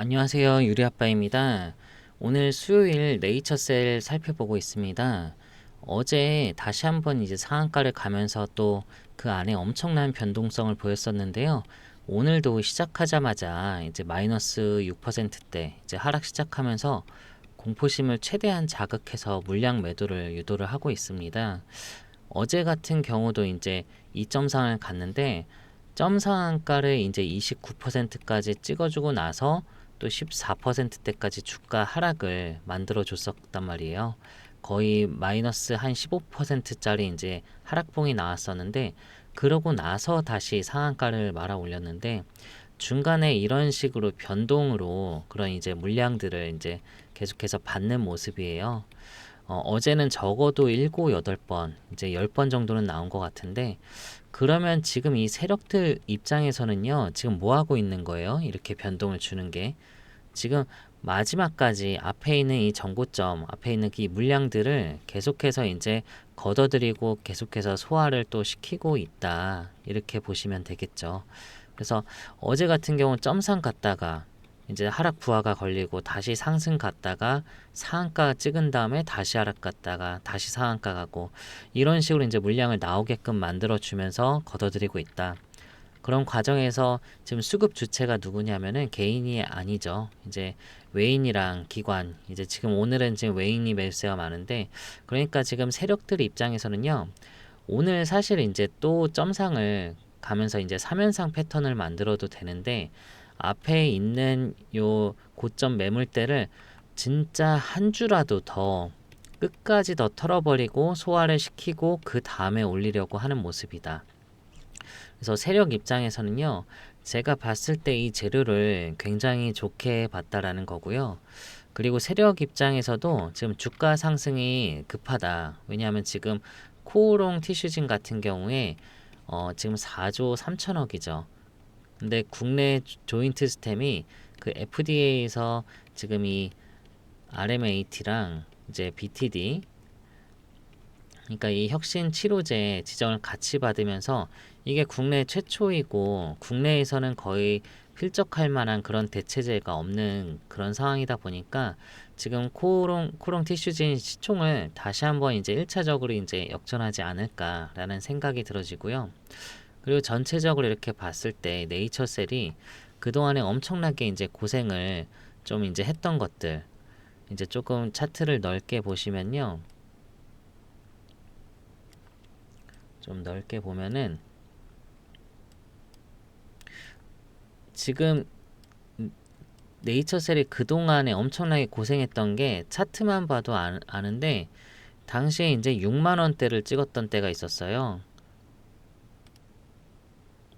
안녕하세요. 유리아빠입니다. 오늘 수요일 네이처셀 살펴보고 있습니다. 어제 다시 한번 이제 상한가를 가면서 또 그 안에 엄청난 변동성을 보였었는데요. 오늘도 시작하자마자 이제 마이너스 6%대 이제 하락 시작하면서 공포심을 최대한 자극해서 물량 매도를 유도를 하고 있습니다. 어제 같은 경우도 이제 2.상을 갔는데 점 상한가를 이제 29%까지 찍어주고 나서 또 14%대까지 주가 하락을 만들어 줬었단 말이에요. 거의 마이너스 한 15%짜리 이제 하락봉이 나왔었는데 그러고 나서 다시 상한가를 말아 올렸는데 중간에 이런 식으로 변동으로 그런 이제 물량들을 이제 계속해서 받는 모습이에요. 어제는 적어도 7, 8번, 이제 10번 정도는 나온 것 같은데, 그러면 지금 이 세력들 입장에서는요, 지금 뭐 하고 있는 거예요? 이렇게 변동을 주는 게. 지금 마지막까지 앞에 있는 이 정고점, 앞에 있는 이 물량들을 계속해서 이제 걷어들이고 계속해서 소화를 또 시키고 있다. 이렇게 보시면 되겠죠. 그래서 어제 같은 경우는 점상 갔다가 이제 하락 부하가 걸리고 다시 상승 갔다가 상한가 찍은 다음에 다시 하락 갔다가 다시 상한가 가고 이런 식으로 이제 물량을 나오게끔 만들어 주면서 걷어들이고 있다. 그런 과정에서 지금 수급 주체가 누구냐면은 개인이 아니죠. 이제 외인이랑 기관, 이제 지금 오늘은 지금 외인이 매수세가 많은데, 그러니까 지금 세력들 입장에서는요, 오늘 사실 이제 또 점상을 가면서 이제 3연상 패턴을 만들어도 되는데, 앞에 있는 요 고점 매물대를 진짜 한 주라도 더 끝까지 더 털어버리고 소화를 시키고 그 다음에 올리려고 하는 모습이다. 그래서 세력 입장에서는요, 제가 봤을 때 이 재료를 굉장히 좋게 봤다라는 거고요. 그리고 세력 입장에서도 지금 주가 상승이 급하다. 왜냐하면 지금 코오롱 티슈진 같은 경우에 지금 4조 3천억이죠. 근데 국내 조인트 스템이 그 FDA에서 지금 이 RMAT랑 이제 BTD, 그러니까 이 혁신 치료제 지정을 같이 받으면서 이게 국내 최초이고 국내에서는 거의 필적할 만한 그런 대체제가 없는 그런 상황이다 보니까 지금 코롱 티슈진 시총을 다시 한번 이제 1차적으로 이제 역전하지 않을까라는 생각이 들어지고요. 그리고 전체적으로 이렇게 봤을 때 네이처셀이 그동안에 엄청나게 이제 고생을 좀 이제 했던 것들 이제 조금 차트를 넓게 보시면요. 좀 넓게 보면은 지금 네이처셀이 그동안에 엄청나게 고생했던 게 차트만 봐도 아는데 당시에 이제 6만 원대를 찍었던 때가 있었어요.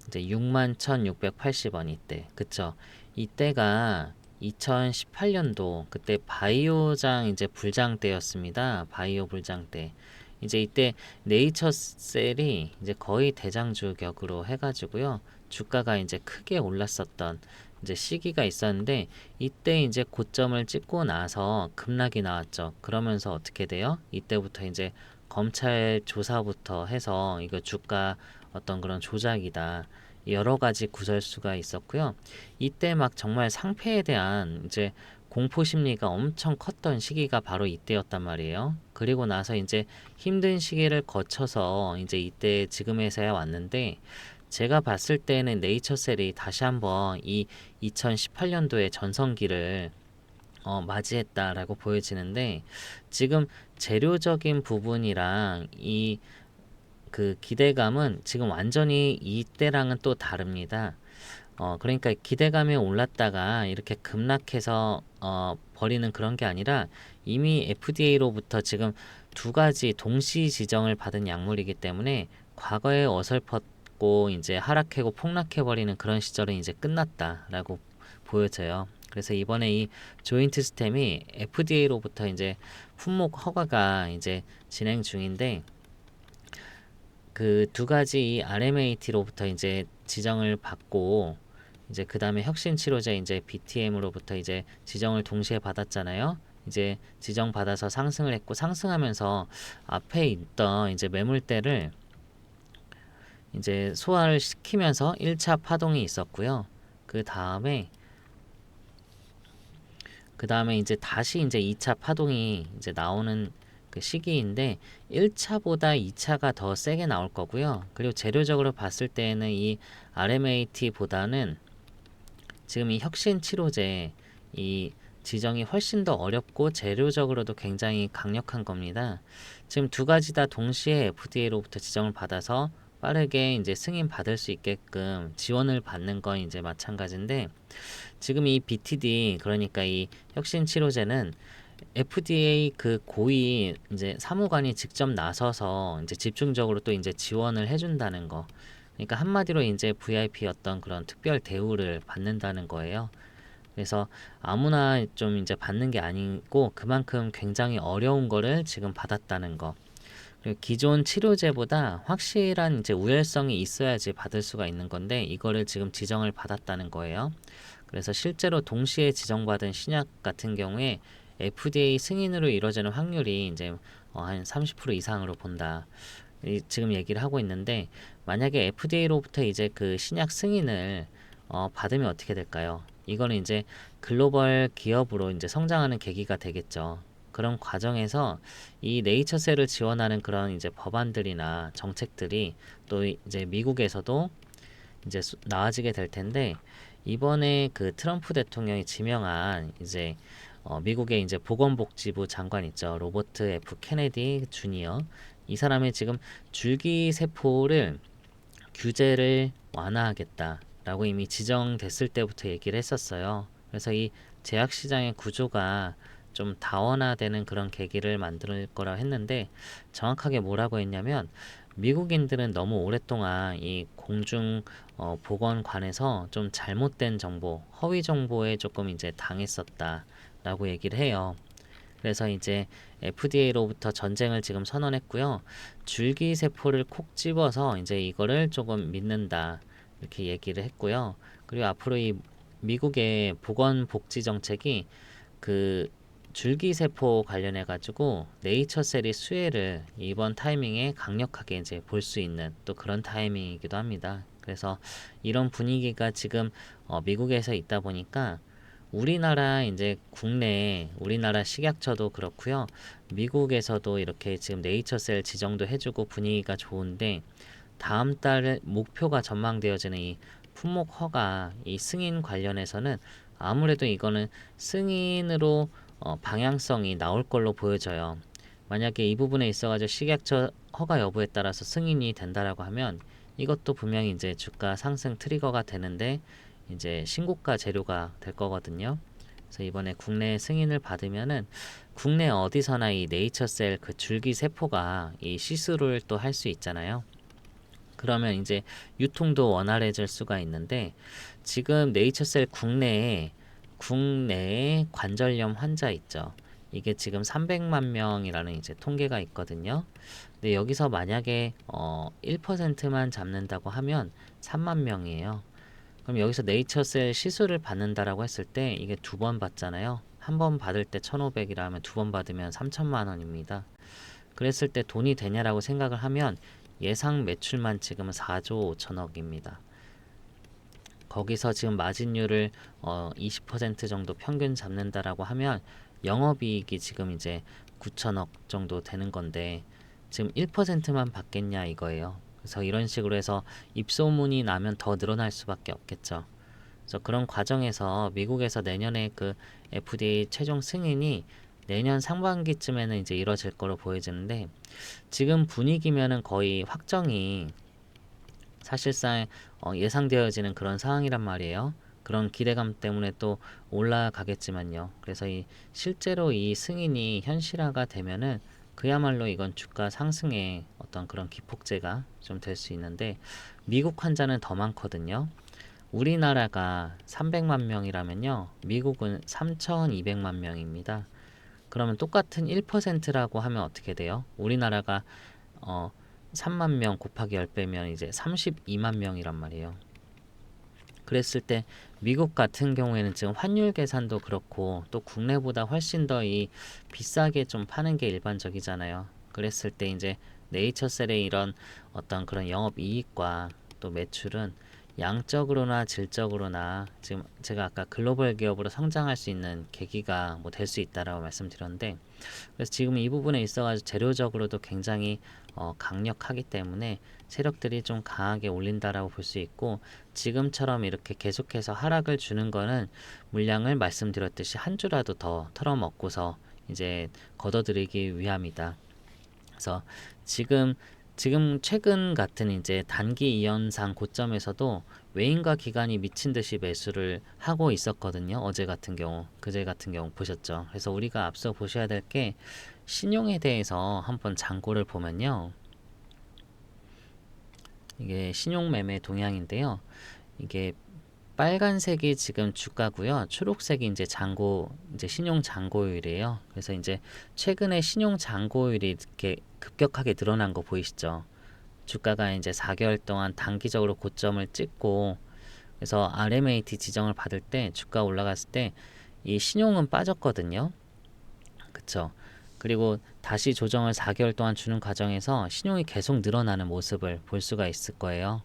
이제 6만 1,680원 이때. 그쵸? 이때가 2018년도 그때 바이오장 이제 불장 때였습니다. 바이오 불장 때. 이제 이때 네이처셀이 이제 거의 대장주격으로 해가지고요. 주가가 이제 크게 올랐었던 이제 시기가 있었는데 이때 이제 고점을 찍고 나서 급락이 나왔죠. 그러면서 어떻게 돼요? 이때부터 이제 검찰 조사부터 해서 이거 주가 어떤 그런 조작이다. 여러 가지 구설수가 있었고요. 이때 막 정말 상패에 대한 이제 공포 심리가 엄청 컸던 시기가 바로 이때였단 말이에요. 그리고 나서 이제 힘든 시기를 거쳐서 이제 이때 지금에서야 왔는데 제가 봤을 때는 네이처셀이 다시 한번 이 2018년도의 전성기를 맞이했다라고 보여지는데 지금 재료적인 부분이랑 이 그 기대감은 지금 완전히 이때랑은 또 다릅니다. 그러니까 기대감이 올랐다가 이렇게 급락해서 버리는 그런 게 아니라 이미 FDA로부터 지금 두 가지 동시 지정을 받은 약물이기 때문에 과거에 어설펐고 이제 하락하고 폭락해 버리는 그런 시절은 이제 끝났다라고 보여져요. 그래서 이번에 이 조인트 스템이 FDA로부터 이제 품목 허가가 이제 진행 중인데 그 두 가지 이 RMAT로부터 이제 지정을 받고 이제 그 다음에 혁신 치료제 이제 BTM으로부터 이제 지정을 동시에 받았잖아요. 이제 지정 받아서 상승을 했고 상승하면서 앞에 있던 이제 매물대를 이제 소화를 시키면서 1차 파동이 있었고요. 그 다음에 그 다음에 이제 다시 이제 2차 파동이 이제 나오는 그 시기인데 1차보다 2차가 더 세게 나올 거고요. 그리고 재료적으로 봤을 때에는 이 RMAT보다는 지금 이 혁신 치료제 이 지정이 훨씬 더 어렵고 재료적으로도 굉장히 강력한 겁니다. 지금 두 가지 다 동시에 FDA로부터 지정을 받아서 빠르게 이제 승인 받을 수 있게끔 지원을 받는 건 이제 마찬가지인데, 지금 이 BTD 그러니까 이 혁신 치료제는 FDA 그 고위 이제 사무관이 직접 나서서 이제 집중적으로 또 이제 지원을 해준다는 거. 그러니까 한마디로 이제 VIP 어떤 그런 특별 대우를 받는다는 거예요. 그래서 아무나 좀 이제 받는 게 아니고 그만큼 굉장히 어려운 거를 지금 받았다는 거. 그리고 기존 치료제보다 확실한 이제 우열성이 있어야지 받을 수가 있는 건데 이거를 지금 지정을 받았다는 거예요. 그래서 실제로 동시에 지정받은 신약 같은 경우에 FDA 승인으로 이루어지는 확률이 이제 한 30% 이상으로 본다. 지금 얘기를 하고 있는데, 만약에 FDA로부터 이제 그 신약 승인을 받으면 어떻게 될까요? 이거는 이제 글로벌 기업으로 이제 성장하는 계기가 되겠죠. 그런 과정에서 이 네이처셀을 지원하는 그런 이제 법안들이나 정책들이 또 이제 미국에서도 이제 나아지게 될 텐데, 이번에 그 트럼프 대통령이 지명한 이제 미국의 이제 보건복지부 장관 있죠. 로버트 F 케네디 주니어. 이 사람이 지금 줄기세포를 규제를 완화하겠다라고 이미 지정됐을 때부터 얘기를 했었어요. 그래서 이 제약시장의 구조가 좀 다원화되는 그런 계기를 만들 거라고 했는데, 정확하게 뭐라고 했냐면 미국인들은 너무 오랫동안 이 공중 보건관에서 좀 잘못된 정보, 허위 정보에 조금 이제 당했었다라고 얘기를 해요. 그래서 이제 FDA로부터 전쟁을 지금 선언했고요. 줄기세포를 콕 집어서 이제 이거를 조금 믿는다 이렇게 얘기를 했고요. 그리고 앞으로 이 미국의 보건복지 정책이 그 줄기세포 관련해 가지고 네이처셀이 수혜를 이번 타이밍에 강력하게 이제 볼 수 있는 또 그런 타이밍이기도 합니다. 그래서 이런 분위기가 지금 미국에서 있다 보니까 우리나라 이제 국내에 우리나라 식약처도 그렇고요. 미국에서도 이렇게 지금 네이처셀 지정도 해주고 분위기가 좋은데, 다음 달 목표가 전망되어지는 이 품목 허가 이 승인 관련해서는 아무래도 이거는 승인으로 방향성이 나올 걸로 보여져요. 만약에 이 부분에 있어가지고 식약처 허가 여부에 따라서 승인이 된다라고 하면 이것도 분명히 이제 주가 상승 트리거가 되는데 이제 신고가 재료가 될 거거든요. 그래서 이번에 국내 승인을 받으면은 국내 어디서나 이 네이처셀 그 줄기 세포가 이 시술을 또 할 수 있잖아요. 그러면 이제 유통도 원활해질 수가 있는데, 지금 네이처셀 국내에 관절염 환자 있죠. 이게 지금 300만 명이라는 이제 통계가 있거든요. 근데 여기서 만약에 1%만 잡는다고 하면 3만 명이에요. 그럼 여기서 네이처셀 시술을 받는다라고 했을 때 이게 두 번 받잖아요. 한 번 받을 때 1,500이라면 두 번 받으면 3천만 원입니다. 그랬을 때 돈이 되냐라고 생각을 하면 예상 매출만 지금은 4조 5천억입니다. 거기서 지금 마진율을 20% 정도 평균 잡는다라고 하면 영업이익이 지금 이제 9천억 정도 되는 건데 지금 1%만 받겠냐 이거예요. 그래서 이런 식으로 해서 입소문이 나면 더 늘어날 수밖에 없겠죠. 그래서 그런 과정에서 미국에서 내년에 그 FDA 최종 승인이 내년 상반기쯤에는 이제 이뤄질 거로 보여지는데, 지금 분위기면은 거의 확정이 사실상 예상되어지는 그런 상황이란 말이에요. 그런 기대감 때문에 또 올라가겠지만요. 그래서 이 실제로 이 승인이 현실화가 되면은 그야말로 이건 주가 상승의 어떤 그런 기폭제가 좀 될 수 있는데, 미국 환자는 더 많거든요. 우리나라가 300만 명이라면요. 미국은 3,200만 명입니다. 그러면 똑같은 1%라고 하면 어떻게 돼요? 우리나라가 3만 명 곱하기 10배면 이제 32만 명이란 말이에요. 그랬을 때 미국 같은 경우에는 지금 환율 계산도 그렇고 또 국내보다 훨씬 더 이 비싸게 좀 파는 게 일반적이잖아요. 그랬을 때 이제 네이처셀의 이런 어떤 그런 영업 이익과 또 매출은 양적으로나 질적으로나 지금 제가 아까 글로벌 기업으로 성장할 수 있는 계기가 뭐 될 수 있다라고 말씀드렸는데, 그래서 지금 이 부분에 있어가지고 재료적으로도 굉장히 강력하기 때문에 세력들이 좀 강하게 올린다라고 볼 수 있고, 지금처럼 이렇게 계속해서 하락을 주는 거는 물량을 말씀드렸듯이 한 주라도 더 털어먹고서 이제 걷어들이기 위함이다. 그래서 지금 최근 같은 이제 단기 이연상 고점에서도 외인과 기관이 미친 듯이 매수를 하고 있었거든요. 어제 같은 경우, 그제 같은 경우 보셨죠. 그래서 우리가 앞서 보셔야 될 게 신용에 대해서 한번 잔고를 보면요. 이게 신용 매매 동향인데요. 이게 빨간색이 지금 주가고요. 초록색이 이제 이제 신용 잔고율이에요. 그래서 이제 최근에 신용 잔고율이 이렇게 급격하게 늘어난 거 보이시죠? 주가가 이제 4개월 동안 단기적으로 고점을 찍고, 그래서 RMAT 지정을 받을 때 주가 올라갔을 때 이 신용은 빠졌거든요. 그쵸? 그리고 다시 조정을 4개월 동안 주는 과정에서 신용이 계속 늘어나는 모습을 볼 수가 있을 거예요.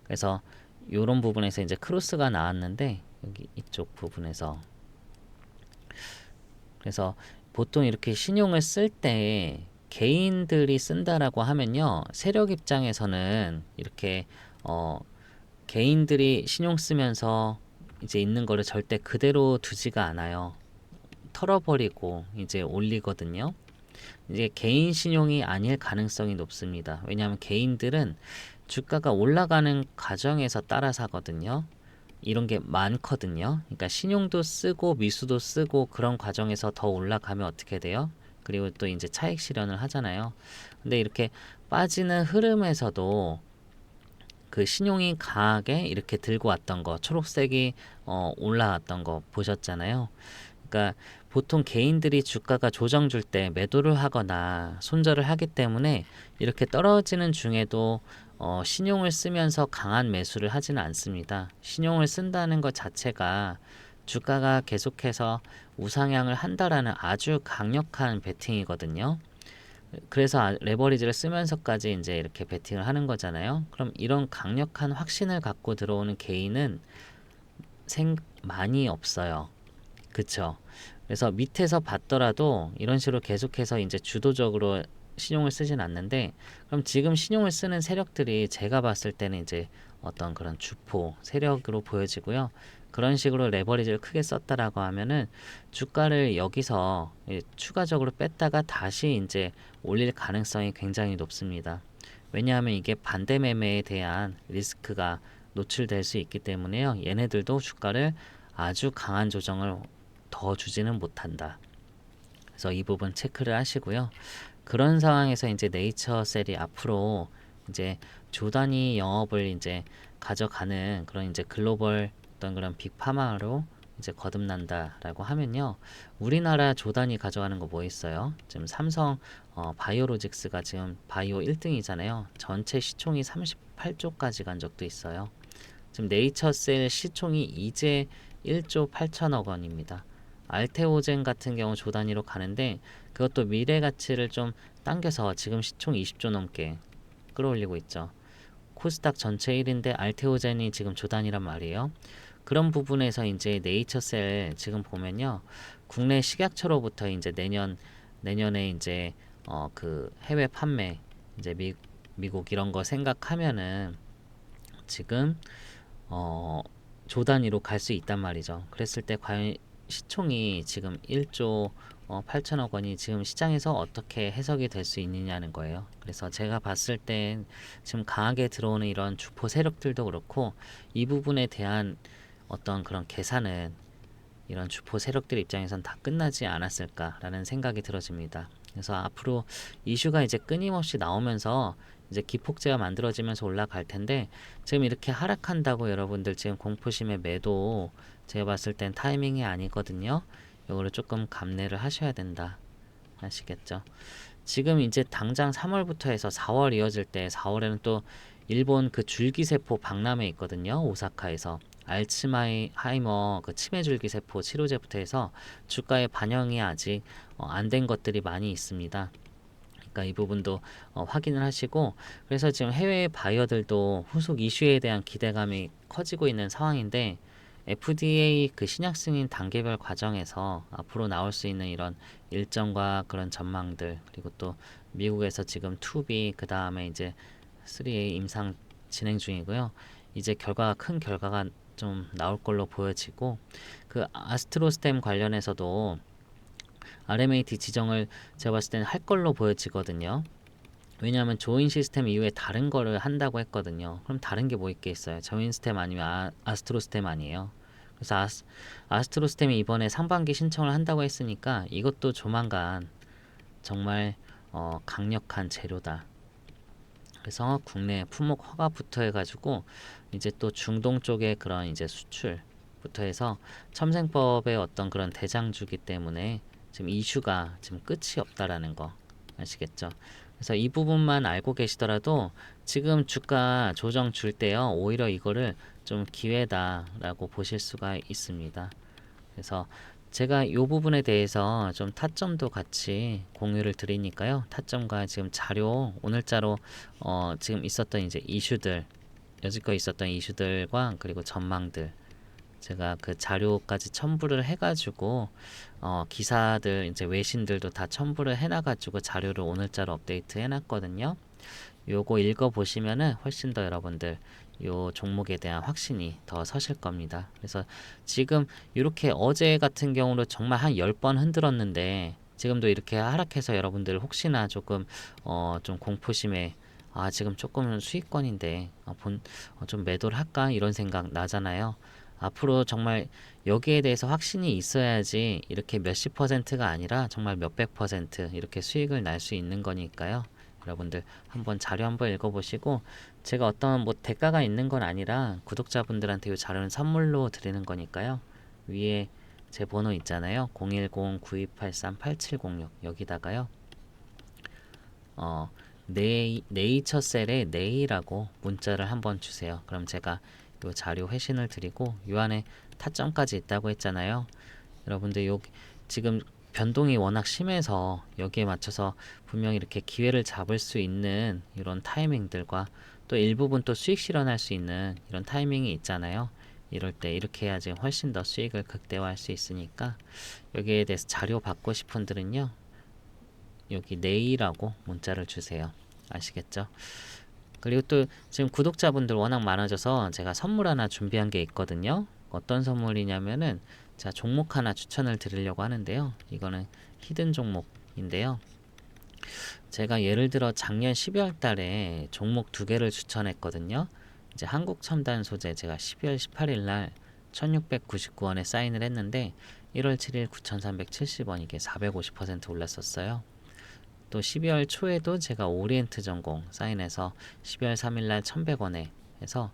그래서 이런 부분에서 이제 크로스가 나왔는데, 여기 이쪽 부분에서, 그래서 보통 이렇게 신용을 쓸 때 개인들이 쓴다라고 하면요, 세력 입장에서는 이렇게 개인들이 신용 쓰면서 이제 있는 거를 절대 그대로 두지가 않아요. 털어버리고 이제 올리거든요. 이제 개인 신용이 아닐 가능성이 높습니다. 왜냐하면 개인들은 주가가 올라가는 과정에서 따라 사거든요. 이런 게 많거든요. 그러니까 신용도 쓰고 미수도 쓰고 그런 과정에서 더 올라가면 어떻게 돼요? 그리고 또 이제 차익 실현을 하잖아요. 근데 이렇게 빠지는 흐름에서도 그 신용이 강하게 이렇게 들고 왔던 거, 초록색이 올라왔던 거 보셨잖아요. 그러니까 보통 개인들이 주가가 조정 줄 때 매도를 하거나 손절을 하기 때문에 이렇게 떨어지는 중에도 신용을 쓰면서 강한 매수를 하지는 않습니다. 신용을 쓴다는 것 자체가 주가가 계속해서 우상향을 한다라는 아주 강력한 베팅이거든요. 그래서 레버리지를 쓰면서까지 이제 이렇게 베팅을 하는 거잖아요. 그럼 이런 강력한 확신을 갖고 들어오는 개인은 많이 없어요. 그쵸? 그래서 밑에서 봤더라도 이런 식으로 계속해서 이제 주도적으로 신용을 쓰진 않는데, 그럼 지금 신용을 쓰는 세력들이 제가 봤을 때는 이제 어떤 그런 주포 세력으로 보여지고요. 그런 식으로 레버리지를 크게 썼다라고 하면은 주가를 여기서 추가적으로 뺐다가 다시 이제 올릴 가능성이 굉장히 높습니다. 왜냐하면 이게 반대 매매에 대한 리스크가 노출될 수 있기 때문에요. 얘네들도 주가를 아주 강한 조정을 더 주지는 못한다. 그래서 이 부분 체크를 하시고요. 그런 상황에서 이제 네이처셀이 앞으로 이제 조단위 영업을 이제 가져가는 그런 이제 글로벌 어떤 그런 빅파마로 이제 거듭난다라고 하면요. 우리나라 조단위 가져가는 거 뭐 있어요? 지금 삼성 바이오로직스가 지금 바이오 1등이잖아요. 전체 시총이 38조까지 간 적도 있어요. 지금 네이처셀 시총이 이제 1조 8천억 원입니다. 알테오젠 같은 경우 조 단위로 가는데 그것도 미래 가치를 좀 당겨서 지금 시총 20조 넘게 끌어올리고 있죠. 코스닥 전체 1인데 알테오젠이 지금 조 단위란 말이에요. 그런 부분에서 이제 네이처셀 지금 보면요. 국내 식약처로부터 이제 내년에 이제 그 해외 판매 이제 미국 이런 거 생각하면은 지금 조 단위로 갈 수 있단 말이죠. 그랬을 때 과연 시총이 지금 1조 8천억 원이 지금 시장에서 어떻게 해석이 될 수 있느냐는 거예요. 그래서 제가 봤을 땐 지금 강하게 들어오는 이런 주포 세력들도 그렇고 이 부분에 대한 어떤 그런 계산은 이런 주포 세력들 입장에선 다 끝나지 않았을까라는 생각이 들어집니다. 그래서 앞으로 이슈가 이제 끊임없이 나오면서 이제 기폭제가 만들어지면서 올라갈 텐데, 지금 이렇게 하락한다고 여러분들 지금 공포심에 매도 제가 봤을 땐 타이밍이 아니거든요. 이거를 조금 감내를 하셔야 된다. 아시겠죠? 지금 이제 당장 3월부터 해서 4월 이어질 때 4월에는 또 일본 그 줄기세포 박람회 있거든요. 오사카에서. 알츠하이머 그 치매줄기세포 치료제부터 해서 주가의 반영이 아직 안 된 것들이 많이 있습니다. 그러니까 이 부분도 확인을 하시고, 그래서 지금 해외 바이어들도 후속 이슈에 대한 기대감이 커지고 있는 상황인데, FDA 그 신약 승인 단계별 과정에서 앞으로 나올 수 있는 이런 일정과 그런 전망들, 그리고 또 미국에서 지금 2B 그 다음에 이제 3A 임상 진행 중이고요. 이제 큰 결과가 좀 나올 걸로 보여지고, 그 아스트로스템 관련해서도 RMAT 지정을 제가 봤을 때는 할 걸로 보여지거든요. 왜냐하면 조인 시스템 이후에 다른 거를 한다고 했거든요. 그럼 다른 게 뭐 있겠어요? 조인 스템 아니면 아스트로스템 아니에요. 그래서 아스트로스템이 이번에 상반기 신청을 한다고 했으니까 이것도 조만간 정말 강력한 재료다. 그래서 국내 품목 허가부터 해가지고 이제 또 중동 쪽의 그런 이제 수출부터 해서 첨생법의 어떤 그런 대장주기 때문에 지금 이슈가 지금 끝이 없다라는 거 아시겠죠? 그래서 이 부분만 알고 계시더라도 지금 주가 조정 줄 때요, 오히려 이거를 좀 기회다라고 보실 수가 있습니다. 그래서 제가 이 부분에 대해서 좀 타점도 같이 공유를 드리니까요. 타점과 지금 자료 오늘자로 지금 있었던 이제 이슈들, 여지껏 있었던 이슈들과 그리고 전망들, 제가 그 자료까지 첨부를 해가지고 기사들 이제 외신들도 다 첨부를 해놔가지고 자료를 오늘자로 업데이트 해놨거든요. 요거 읽어보시면은 훨씬 더 여러분들 요 종목에 대한 확신이 더 서실 겁니다. 그래서 지금 이렇게 어제 같은 경우로 정말 한 10번 흔들었는데 지금도 이렇게 하락해서 여러분들 혹시나 조금 좀 공포심에 지금 조금은 수익권인데 좀 매도를 할까 이런 생각 나잖아요. 앞으로 정말 여기에 대해서 확신이 있어야지 이렇게 몇십 퍼센트가 아니라 정말 몇백 퍼센트 이렇게 수익을 날 수 있는 거니까요. 여러분들 한번 자료 한번 읽어보시고, 제가 어떤 뭐 대가가 있는 건 아니라 구독자분들한테 이 자료는 선물로 드리는 거니까요. 위에 제 번호 있잖아요. 010-9283-8706 여기다가요. 네이처셀의 네이라고 문자를 한번 주세요. 그럼 제가 요 자료 회신을 드리고, 요 안에 타점까지 있다고 했잖아요. 여러분들 지금 변동이 워낙 심해서 여기에 맞춰서 분명히 이렇게 기회를 잡을 수 있는 이런 타이밍들과 또 일부분 또 수익 실현할 수 있는 이런 타이밍이 있잖아요. 이럴 때 이렇게 해야지 훨씬 더 수익을 극대화할 수 있으니까, 여기에 대해서 자료 받고 싶은 분들은요, 여기 네이라고 문자를 주세요. 아시겠죠? 그리고 또 지금 구독자분들 워낙 많아져서 제가 선물 하나 준비한 게 있거든요. 어떤 선물이냐면은 제가 종목 하나 추천을 드리려고 하는데요. 이거는 히든 종목인데요. 제가 예를 들어 작년 12월 달에 종목 2개를 추천했거든요. 이제 한국첨단 소재 제가 12월 18일 날 1699원에 사인을 했는데 1월 7일 9370원, 이게 450% 올랐었어요. 또 12월 초에도 제가 오리엔트 전공 사인해서 12월 3일 날 1100원에 해서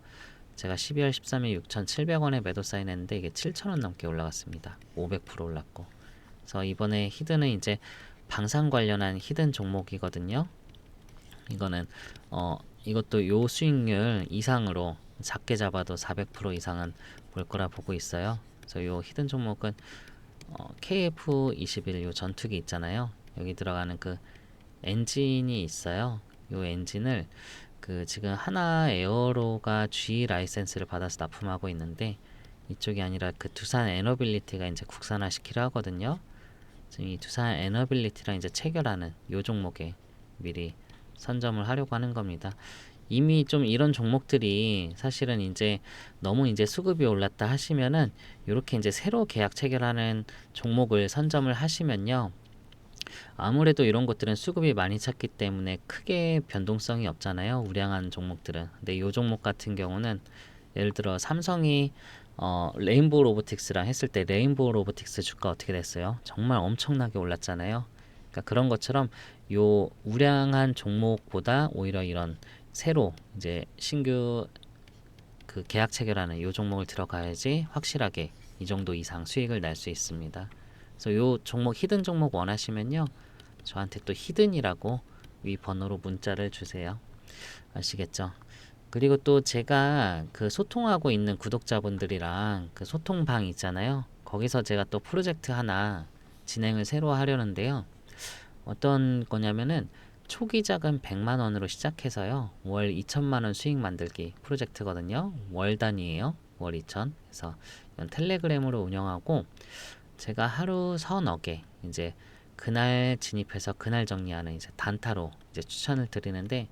제가 12월 13일 6,700원에 매도 사인했는데 이게 7,000원 넘게 올라갔습니다. 500% 올랐고. 그래서 이번에 히든은 이제 방산 관련한 히든 종목이거든요. 이거는 이것도 요 수익률 이상으로 작게 잡아도 400% 이상은 볼 거라 보고 있어요. 그래서 요 히든 종목은 KF21 요 전투기 있잖아요. 여기 들어가는 그 엔진이 있어요. 요 엔진을 그 지금 하나 에어로가 G 라이센스를 받아서 납품하고 있는데, 이쪽이 아니라 그 두산 에너빌리티가 이제 국산화 시키려 하거든요. 지금 이 두산 에너빌리티랑 이제 체결하는 요 종목에 미리 선점을 하려고 하는 겁니다. 이미 좀 이런 종목들이 사실은 이제 너무 이제 수급이 올랐다 하시면은 요렇게 이제 새로 계약 체결하는 종목을 선점을 하시면요, 아무래도 이런 것들은 수급이 많이 찼기 때문에 크게 변동성이 없잖아요. 우량한 종목들은. 근데 이 종목 같은 경우는 예를 들어 삼성이 레인보우 로보틱스랑 했을 때 레인보우 로보틱스 주가 어떻게 됐어요? 정말 엄청나게 올랐잖아요. 그러니까 그런 것처럼 요 우량한 종목보다 오히려 이런 새로 이제 신규 그 계약 체결하는 요 종목을 들어가야지 확실하게 이 정도 이상 수익을 낼 수 있습니다. 그래서 요 종목 히든 종목 원하시면요, 저한테 또 히든이라고 위 번호로 문자를 주세요. 아시겠죠? 그리고 또 제가 그 소통하고 있는 구독자분들이랑 그 소통방 있잖아요. 거기서 제가 또 프로젝트 하나 진행을 새로 하려는데요. 어떤 거냐면은 초기 자금 100만 원으로 시작해서요. 월 2천만 원 수익 만들기 프로젝트거든요. 월 단위예요. 월 2천. 그래서 이건 텔레그램으로 운영하고 제가 하루 서너 개 이제 그날 진입해서 그날 정리하는 이제 단타로 이제 추천을 드리는데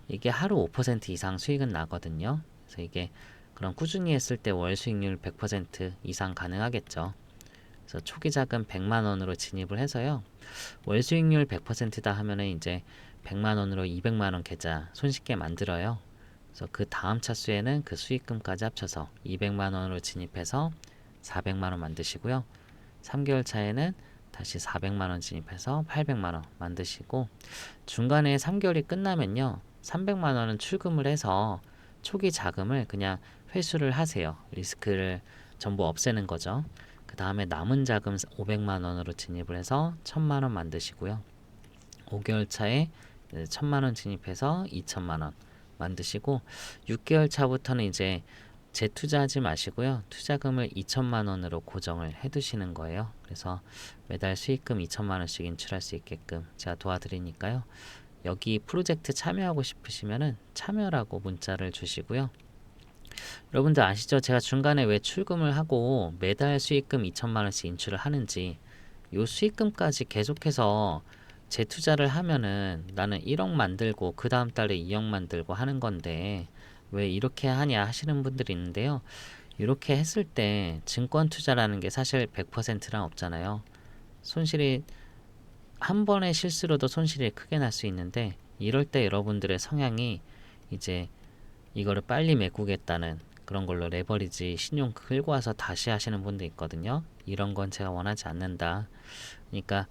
이게 하루 5% 이상 수익은 나거든요. 그래서 이게 그럼 꾸준히 했을 때 월 수익률 100% 이상 가능하겠죠. 그래서 초기 자금 100만 원으로 진입을 해서요. 월 수익률 100%다 하면은 이제 100만 원으로 200만 원 계좌 손쉽게 만들어요. 그래서 그 다음 차수에는 그 수익금까지 합쳐서 200만 원으로 진입해서 400만 원 만드시고요. 3개월 차에는 다시 400만 원 진입해서 800만 원 만드시고 중간에 3개월이 끝나면요. 300만 원은 출금을 해서 초기 자금을 그냥 회수를 하세요. 리스크를 전부 없애는 거죠. 그 다음에 남은 자금 500만 원으로 진입을 해서 1000만 원 만드시고요. 5개월 차에 1000만 원 진입해서 2000만 원 만드시고 6개월 차부터는 이제 재투자하지 마시고요. 투자금을 2천만 원으로 고정을 해두시는 거예요. 그래서 매달 수익금 2천만 원씩 인출할 수 있게끔 제가 도와드리니까요. 여기 프로젝트 참여하고 싶으시면은 참여라고 문자를 주시고요. 여러분들 아시죠? 제가 중간에 왜 출금을 하고 매달 수익금 2천만 원씩 인출을 하는지 요 수익금까지 계속해서 재투자를 하면은 나는 1억 만들고 그 다음 달에 2억 만들고 하는 건데 왜 이렇게 하냐 하시는 분들이 있는데요. 이렇게 했을 때 증권 투자라는 게 사실 100%란 없잖아요. 손실이 한 번의 실수로도 손실이 크게 날 수 있는데 이럴 때 여러분들의 성향이 이제 이거를 빨리 메꾸겠다는 그런 걸로 레버리지 신용 끌고 와서 다시 하시는 분도 있거든요. 이런 건 제가 원하지 않는다. 그러니까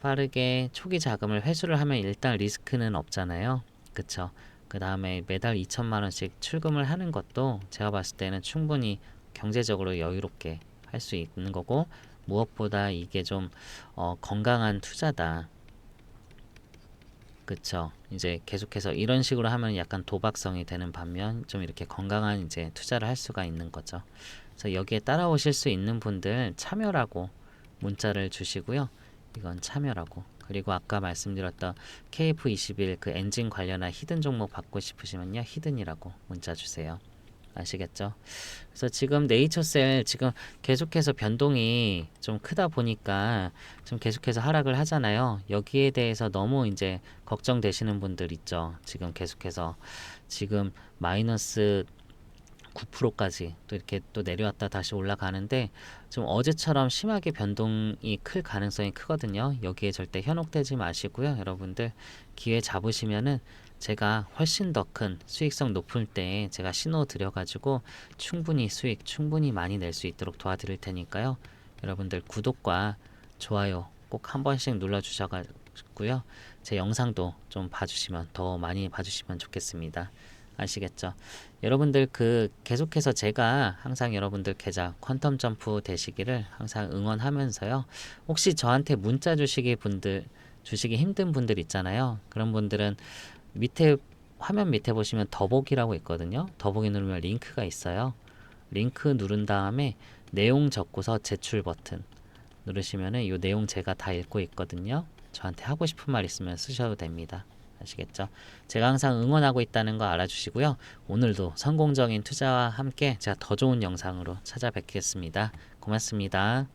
빠르게 초기 자금을 회수를 하면 일단 리스크는 없잖아요. 그쵸? 그 다음에 매달 2천만 원씩 출금을 하는 것도 제가 봤을 때는 충분히 경제적으로 여유롭게 할 수 있는 거고 무엇보다 이게 좀 건강한 투자다. 그쵸. 이제 계속해서 이런 식으로 하면 약간 도박성이 되는 반면 좀 이렇게 건강한 이제 투자를 할 수가 있는 거죠. 그래서 여기에 따라오실 수 있는 분들 참여라고 문자를 주시고요. 이건 참여라고. 그리고 아까 말씀드렸던 KF21 그 엔진 관련한 히든 종목 받고 싶으시면요. 히든이라고 문자 주세요. 아시겠죠? 그래서 지금 네이처셀 지금 계속해서 변동이 좀 크다 보니까 좀 계속해서 하락을 하잖아요. 여기에 대해서 너무 이제 걱정되시는 분들 있죠. 지금 계속해서 지금 마이너스 9%까지 또 이렇게 또 내려왔다 다시 올라가는데 좀 어제처럼 심하게 변동이 클 가능성이 크거든요. 여기에 절대 현혹되지 마시고요. 여러분들 기회 잡으시면은 제가 훨씬 더 큰 수익성 높을 때 제가 신호 드려가지고 충분히 수익 충분히 많이 낼 수 있도록 도와드릴 테니까요. 여러분들 구독과 좋아요 꼭 한 번씩 눌러주셔가지고요. 제 영상도 좀 봐주시면 더 많이 봐주시면 좋겠습니다. 아시겠죠? 여러분들 그 계속해서 제가 항상 여러분들 계좌 퀀텀 점프 되시기를 항상 응원하면서요. 혹시 저한테 문자 주시기 힘든 분들 있잖아요. 그런 분들은 밑에 화면 밑에 보시면 더보기라고 있거든요. 더보기 누르면 링크가 있어요. 링크 누른 다음에 내용 적고서 제출 버튼 누르시면은 이 내용 제가 다 읽고 있거든요. 저한테 하고 싶은 말 있으면 쓰셔도 됩니다. 아시겠죠? 제가 항상 응원하고 있다는 거 알아주시고요. 오늘도 성공적인 투자와 함께 제가 더 좋은 영상으로 찾아뵙겠습니다. 고맙습니다.